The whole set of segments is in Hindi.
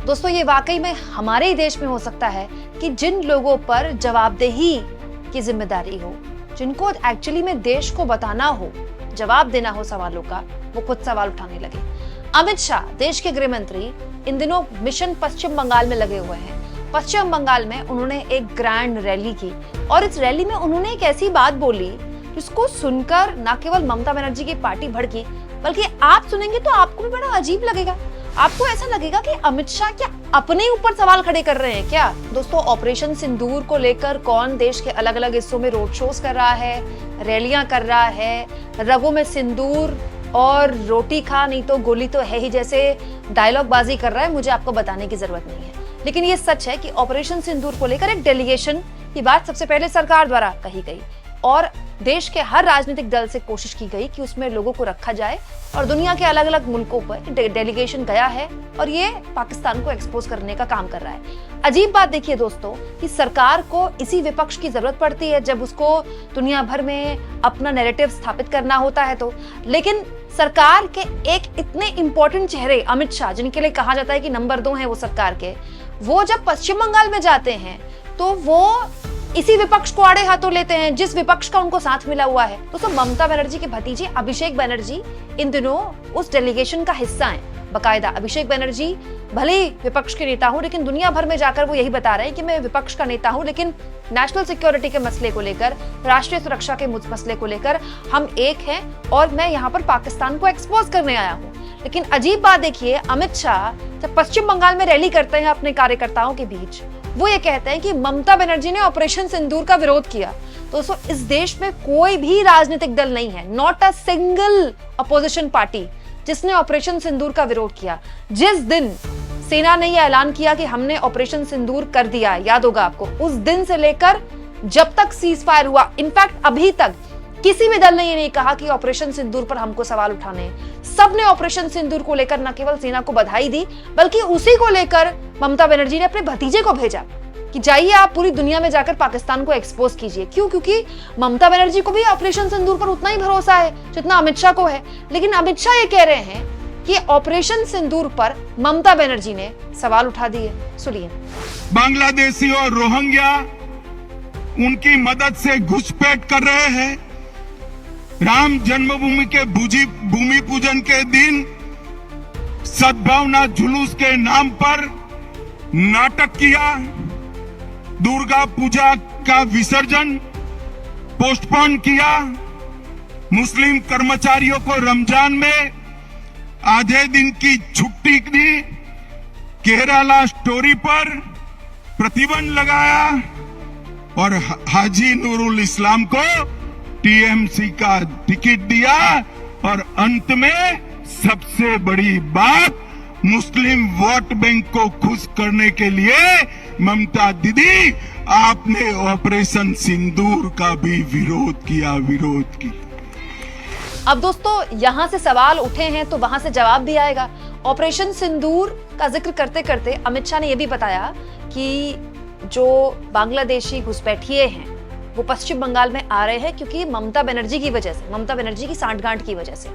दोस्तों, ये वाकई में हमारे ही देश में हो सकता है कि जिन लोगों पर जवाबदेही की जिम्मेदारी हो, जिनको एक्चुअली में देश को बताना हो, जवाब देना हो सवालों का, वो खुद सवाल उठाने लगे। अमित शाह, देश के गृह मंत्री, इन दिनों मिशन पश्चिम बंगाल में लगे हुए हैं। पश्चिम बंगाल में उन्होंने एक ग्रैंड रैली की और इस रैली में उन्होंने एक ऐसी बात बोली जिसको सुनकर न केवल ममता बनर्जी की पार्टी भड़की, बल्कि आप सुनेंगे तो आपको भी बड़ा अजीब लगेगा। आपको ऐसा लगेगा कि अमित शाह क्या अपने ऊपर सवाल खड़े कर रहे हैं क्या? दोस्तों, ऑपरेशन सिंदूर को लेकर कौन देश के अलग अलग हिस्सों में रोड शोज कर रहा है, रैलियां कर रहा है, रगों में सिंदूर और रोटी खा नहीं तो गोली तो है ही जैसे डायलॉग बाजी कर रहा है, मुझे आपको बताने की जरूरत नहीं है। लेकिन ये सच है कि ऑपरेशन सिंदूर को लेकर एक डेलीगेशन की बात सबसे पहले सरकार द्वारा कही गई और देश के हर राजनीतिक दल से कोशिश की गई कि उसमें लोगों को रखा जाए और दुनिया के अलग अलग मुल्कों पर डेलीगेशन गया है और ये पाकिस्तान को एक्सपोज करने का काम कर रहा है। अजीब बात देखिए दोस्तों कि सरकार को इसी विपक्ष की जरूरत पड़ती है जब उसको दुनिया भर में अपना नैरेटिव स्थापित करना होता है तो, लेकिन सरकार के एक इतने इंपॉर्टेंट चेहरे अमित शाह, जिनके लिए कहा जाता है कि नंबर 2 है वो सरकार के, वो जब पश्चिम बंगाल में जाते हैं तो वो इसी विपक्ष को आड़े हाथों लेते हैं जिस विपक्ष का उनको साथ मिला हुआ है। दोस्तों, ममता बनर्जी के भतीजे अभिषेक बनर्जी इन दिनों उस डेलीगेशन का हिस्सा हैं। बकायदा अभिषेक बनर्जी भले ही विपक्ष के नेता हूं, लेकिन दुनिया भर में जाकर वो यही बता रहे हैं कि मैं विपक्ष का नेता हूं, लेकिन नेशनल सिक्योरिटी के मसले को लेकर, राष्ट्रीय सुरक्षा के मसले को लेकर हम एक हैं और मैं यहाँ पर पाकिस्तान को एक्सपोज करने आया हूँ। लेकिन अजीब बात देखिए, अमित शाह जब पश्चिम बंगाल में रैली करते हैं अपने कार्यकर्ताओं के बीच, वो ये कहते हैं कि ममता बनर्जी ने ऑपरेशन सिंदूर का विरोध किया। दोस्तों, इस देश में कोई भी राजनीतिक दल नहीं है, not a single opposition party, जिसने ऑपरेशन सिंदूर का विरोध किया। जिस दिन सेना ने यह ऐलान किया कि हमने ऑपरेशन सिंदूर कर दिया, याद होगा आपको, उस दिन से लेकर जब तक सीज फायर हुआ, इनफैक्ट अभी तक किसी भी दल ने ये नहीं कहा कि ऑपरेशन सिंदूर पर हमको सवाल उठाने हैं। सबने ऑपरेशन सिंदूर को लेकर न केवल सेना को बधाई दी, बल्कि उसी को लेकर ममता बनर्जी ने अपने भतीजे को भेजा कि जाइए आप पूरी दुनिया में जाकर पाकिस्तान को एक्सपोज कीजिए। क्यों? क्योंकि ममता बनर्जी को भी ऑपरेशन सिंदूर पर उतना ही भरोसा है जितना अमित शाह को है। लेकिन अमित शाह ये कह रहे हैं कि ऑपरेशन सिंदूर पर ममता बनर्जी ने सवाल उठा दिए। सुनिए। बांग्लादेशी और रोहिंग्या उनकी मदद से घुसपैठ कर रहे हैं। राम जन्मभूमि के भूमि पूजन के दिन सद्भावना जुलूस के नाम पर नाटक किया। दुर्गा पूजा का विसर्जन पोस्टपोन किया। मुस्लिम कर्मचारियों को रमजान में आधे दिन की छुट्टी दी। केरला स्टोरी पर प्रतिबंध लगाया और हाजी नूरुल इस्लाम को टीएमसी का टिकट दिया। और अंत में सबसे बड़ी बात, मुस्लिम वोट बैंक को खुश करने के लिए ममता दीदी आपने ऑपरेशन सिंदूर का भी विरोध किया। अब दोस्तों, यहां से सवाल उठे हैं तो वहां से जवाब भी आएगा। ऑपरेशन सिंदूर का जिक्र करते करते अमित शाह ने यह भी बताया कि जो बांग्लादेशी घुसपैठिए हैं वो पश्चिम बंगाल में आ रहे हैं क्योंकि ममता बनर्जी की वजह से, ममता बनर्जी की सांठगांठ की वजह से।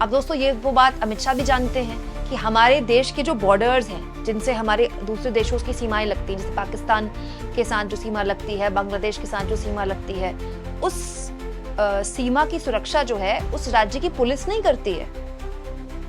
अब दोस्तों, ये वो बात अमित शाह भी जानते हैं कि हमारे देश के जो बॉर्डर्स हैं, जिनसे हमारे दूसरे देशों की सीमाएं लगती हैं, जैसे पाकिस्तान के साथ जो सीमा लगती है, बांग्लादेश के साथ जो सीमा लगती है, उस सीमा की सुरक्षा जो है उस राज्य की पुलिस नहीं करती है,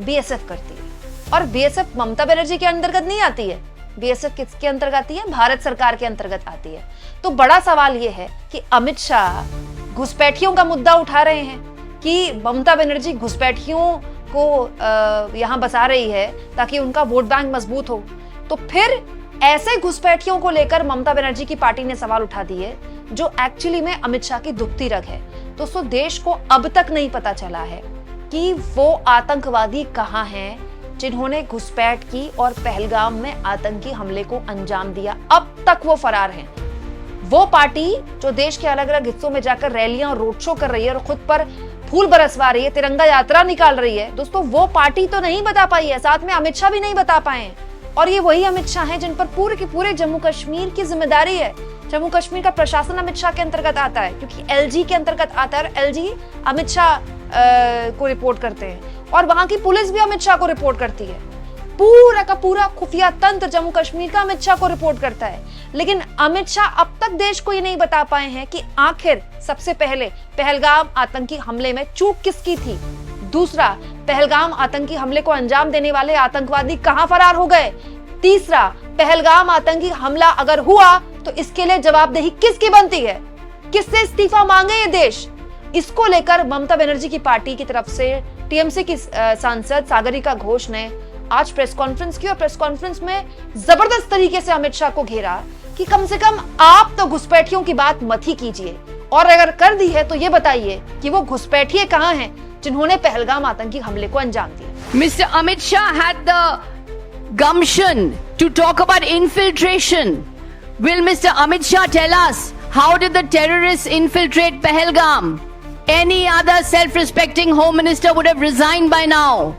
बीएसएफ करती है। और बीएसएफ ममता बनर्जी के अंतर्गत नहीं आती है। बीएसएफ किसके अंतर्गत आती है? भारत सरकार के अंतर्गत आती है। तो बड़ा सवाल यह है कि अमित शाह घुसपैठियों का मुद्दा उठा रहे हैं कि ममता बनर्जी घुसपैठियों को यहां बसा रही है ताकि उनका वोट बैंक मजबूत हो। तो फिर ऐसे घुसपैठियों को लेकर ममता बनर्जी की पार्टी ने सवाल उठा दिए जो एक्चुअली में अमित शाह की दुखती रग है। दोस्तों, देश को अब तक नहीं पता चला है कि वो आतंकवादी कहां हैं जिन्होंने घुसपैठ की और पहलगाम में आतंकी हमले को अंजाम दिया। अब तक वो फरार हैं। वो पार्टी जो देश के अलग अलग हिस्सों में जाकर रैलियां और रोड शो कर रही है और खुद पर फूल बरसवा रही है, तिरंगा यात्रा निकाल रही है, दोस्तों वो पार्टी तो नहीं बता पाई है, साथ में अमित शाह भी नहीं बता पाए हैं। और ये वही अमित शाह हैं जिन पर पूरे के पूरे जम्मू कश्मीर की जिम्मेदारी है। जम्मू कश्मीर का प्रशासन अमित शाह के अंतर्गत आता है क्योंकि एलजी के अंतर्गत आता है और एलजी अमित शाह को रिपोर्ट करते हैं और वहां की पुलिस भी अमित शाह को रिपोर्ट करती है। पूरा का पूरा खुफिया तंत्र जम्मू कश्मीर का अमित शाह को रिपोर्ट करता है। लेकिन अमित शाह अब तक देश को ये नहीं बता पाए हैं कि आखिर सबसे पहले पहलगाम आतंकी हमले में चूक किसकी थी। दूसरा, पहलगाम आतंकी हमले को अंजाम देने वाले आतंकवादी कहां फरार हो गए। तीसरा, पहलगाम आतंकी हमला अगर हुआ तो इसके लिए जवाबदेही किसकी बनती है, किससे इस्तीफा मांगे ये देश। इसको लेकर ममता बनर्जी की पार्टी की तरफ से टीएमसी की सांसद सागरिका घोष ने आज प्रेस कॉन्फ्रेंस की और प्रेस कॉन्फ्रेंस में जबरदस्त तरीके से अमित शाह को घेरा कि कम से कम आप तो घुसपैठियों की बात मत ही कीजिए, और अगर कर दी है तो ये बताइए कि वो घुसपैठिए कहां हैं जिन्होंने पहलगाम आतंकी हमले को अंजाम दिया। Mr. Amit Shah had the gumption to talk about infiltration. Will Mr. Amit Shah tell us how did the terrorists infiltrate Pahalgam? Any other self-respecting home minister would have resigned by now.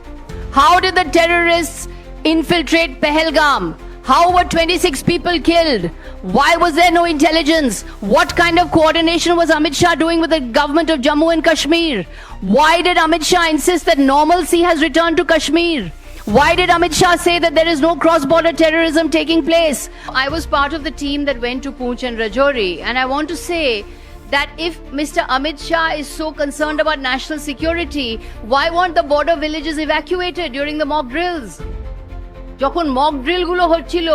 How did the terrorists infiltrate Pahalgam? How were 26 people killed? Why was there no intelligence? What kind of coordination was Amit Shah doing with the government of Jammu and Kashmir? Why did Amit Shah insist that normalcy has returned to Kashmir? Why did Amit Shah say that there is no cross-border terrorism taking place? I was part of the team that went to Poonch and Rajouri, and I want to say that if Mr. Amit Shah is so concerned about national security, why weren't the border villages evacuated during the mock drills? যখন মক ড্রিল গুলো হচ্ছিল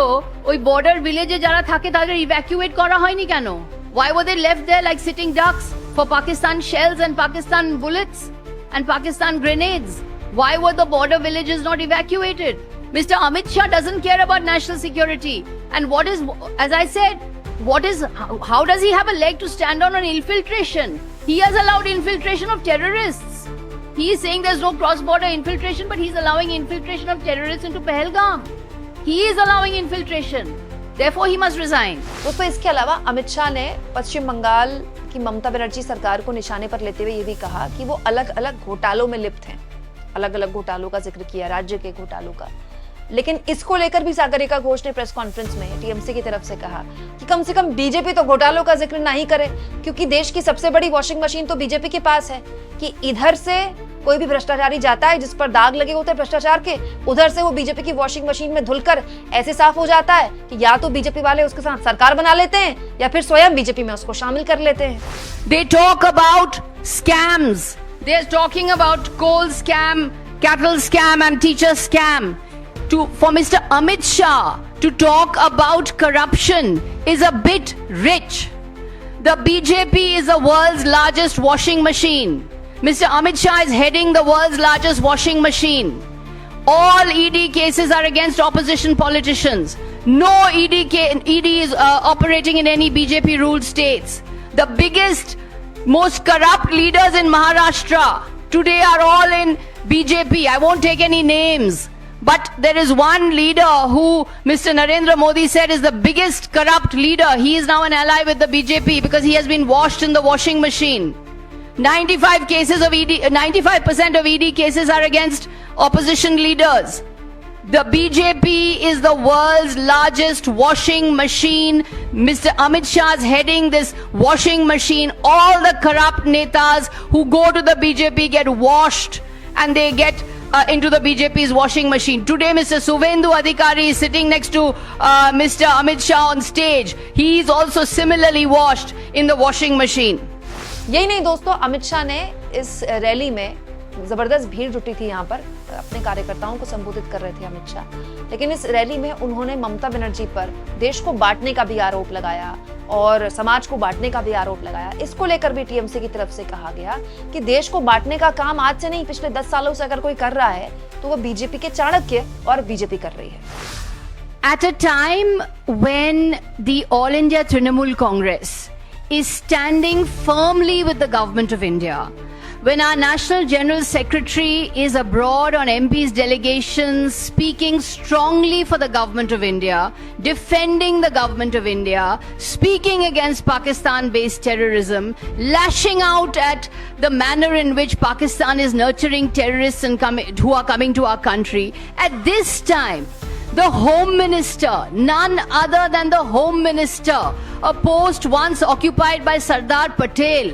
ওই বর্ডার ভিলেজে যারা থাকে তাদের ইভ্যাকুয়েট করা হয়নি কেন? Why were they left there like sitting ducks for Pakistan shells and Pakistan bullets and Pakistan grenades? Why were the border villages not evacuated? Mr. Amit Shah doesn't care about national security. And what is, as I said, how does he have a leg to stand on infiltration? He has allowed infiltration of terrorists. He is saying there's no cross-border infiltration, but he's allowing infiltration of terrorists into Pahalgam. He is allowing infiltration. Therefore, he must resign. दोस्तों, इसके अलावा अमित शाह ने पश्चिम बंगाल की ममता बनर्जी सरकार को निशाने पर लेते हुए ये भी कहा कि वो अलग-अलग घोटालों में लिप्त हैं। अलग-अलग घोटालों का जिक्र किया, राज्य के घोटालों का। लेकिन इसको लेकर भी सागरिका घोष ने प्रेस कॉन्फ्रेंस में टीएमसी की तरफ से कहा कि कम से कम बीजेपी तो घोटालों का जिक्र नहीं करे, क्योंकि देश की सबसे बड़ी वॉशिंग मशीन तो बीजेपी के पास है कि इधर से कोई भी भ्रष्टाचारी जाता है जिस पर दाग लगे होते हैं भ्रष्टाचार के, उधर से वो बीजेपी की वॉशिंग मशीन में धुलकर ऐसे साफ हो जाता है कि या तो बीजेपी वाले उसके साथ सरकार बना लेते हैं या फिर स्वयं बीजेपी में उसको शामिल कर लेते हैं। They talk about scams. They are talking about coal scam, cattle scam and teacher scam. For Mr. Amit Shah to talk about corruption is a bit rich. The BJP is the world's largest washing machine. Mr. Amit Shah is heading the world's largest washing machine. All ED cases are against opposition politicians. No ED is operating in any BJP ruled states. The biggest, most corrupt leaders in Maharashtra today are all in BJP. I won't take any names. But there is one leader who Mr. Narendra Modi said is the biggest corrupt leader. He is now an ally with the BJP because he has been washed in the washing machine. 95% of ED cases are against opposition leaders. The BJP is the world's largest washing machine. Mr. Amit Shah is heading this washing machine. All the corrupt netas who go to the BJP get washed and they get into the BJP's washing machine. Today, Mr. Suvendu Adhikari is sitting next to Mr. Amit Shah on stage. He is also similarly washed in the washing machine. यही नहीं दोस्तों, अमित शाह ने इस रैली में जबरदस्त भीड़ जुटी थी। यहाँ पर अपने कार्यकर्ताओं को संबोधित कर रहे थे अमित शाह, लेकिन इस रैली में उन्होंने ममता बनर्जी पर देश को बांटने का भी आरोप लगाया और समाज को बांटने का भी आरोप लगाया। इसको लेकर भी टीएमसी की तरफ से कहा गया कि देश को बांटने का काम आज से नहीं, पिछले 10 सालों से अगर कोई कर रहा है तो वो बीजेपी के चाणक्य और बीजेपी कर रही है। At a time when the All India Trinamool Congress is standing firmly with the government of India, when our National General Secretary is abroad on MP's delegations, speaking strongly for the government of India, defending the government of India, speaking against Pakistan-based terrorism, lashing out at the manner in which Pakistan is nurturing terrorists and who are coming to our country. At this time, the Home Minister, none other than the Home Minister, a post once occupied by Sardar Patel,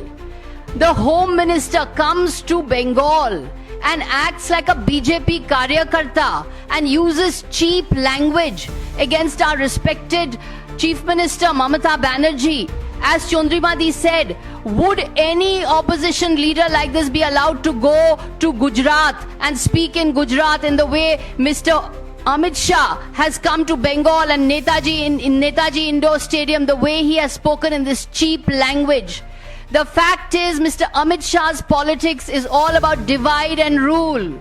the Home Minister comes to Bengal and acts like a BJP karyakarta and uses cheap language against our respected Chief Minister Mamata Banerjee. As Chondrimadi said, would any opposition leader like this be allowed to go to Gujarat and speak in Gujarat in the way Mr. Amit Shah has come to Bengal and Netaji in Netaji Indoor Stadium, the way he has spoken in this cheap language? The fact is, Mr. Amit Shah's politics is all about divide and rule.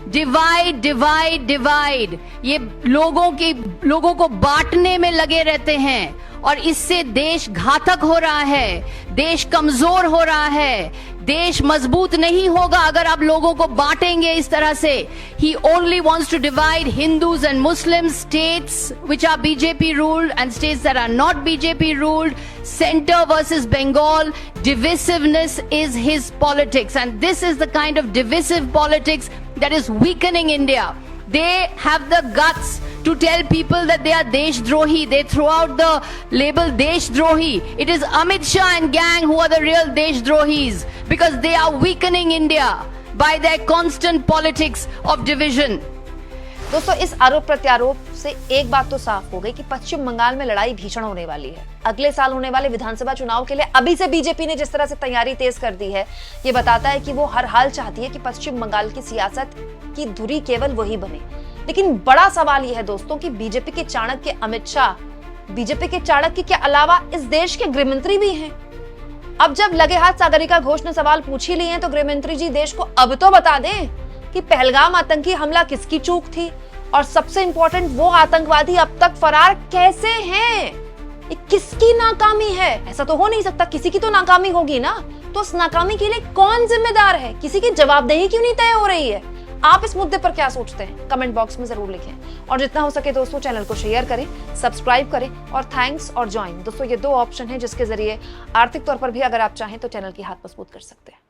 Divide, divide, divide. ये लोगों को बांटने में लगे रहते हैं और इससे देश घातक हो रहा है, देश कमजोर हो रहा है, देश मजबूत नहीं होगा अगर आप लोगों को बांटेंगे इस तरह से. He only wants to divide Hindus and Muslims, states which are BJP ruled and states that are not BJP ruled, center versus Bengal. Divisiveness is his politics, and this is the kind of divisive politics that is weakening India. They have the guts to tell people that they are Deshdrohi. They throw out the label Deshdrohi. It is Amit Shah and gang who are the real Deshdrohis because they are weakening India by their constant politics of division. दोस्तों, इस आरोप प्रत्यारोप से एक बात तो साफ हो गई कि पश्चिम बंगाल में लड़ाई भीषण होने वाली है. अगले साल होने वाले विधानसभा चुनाव के लिए अभी से बीजेपी ने जिस तरह से तैयारी तेज कर दी है, ये बताता है कि वो हर हाल चाहती है कि पश्चिम बंगाल की सियासत की धुरी केवल वही बने. लेकिन बड़ा सवाल यह है दोस्तों कि बीजेपी के चाणक्य अमित शाह बीजेपी के चाणक्य के अलावा इस देश के गृहमंत्री भी हैं. अब जब लगे हाथ सागरिका घोष ने सवाल पूछ ही लिए हैं तो गृहमंत्री जी देश को अब तो बता दें कि पहलगाम आतंकी हमला किसकी चूक थी और सबसे इंपॉर्टेंट वो आतंकवादी अब तक फरार कैसे हैं. ये किसकी नाकामी है? ऐसा तो हो नहीं सकता, किसी की तो नाकामी होगी ना. तो उस नाकामी के लिए कौन जिम्मेदार है? किसी की जवाबदेही क्यों नहीं तय हो रही है? आप इस मुद्दे पर क्या सोचते हैं? कमेंट बॉक्स में जरूर लिखें और जितना हो सके दोस्तों चैनल को शेयर करें, सब्सक्राइब करें और थैंक्स और ज्वाइन. दोस्तों, ये दो ऑप्शन है जिसके जरिए आर्थिक तौर पर भी अगर आप चाहें तो चैनल की हाथ मजबूत कर सकते हैं.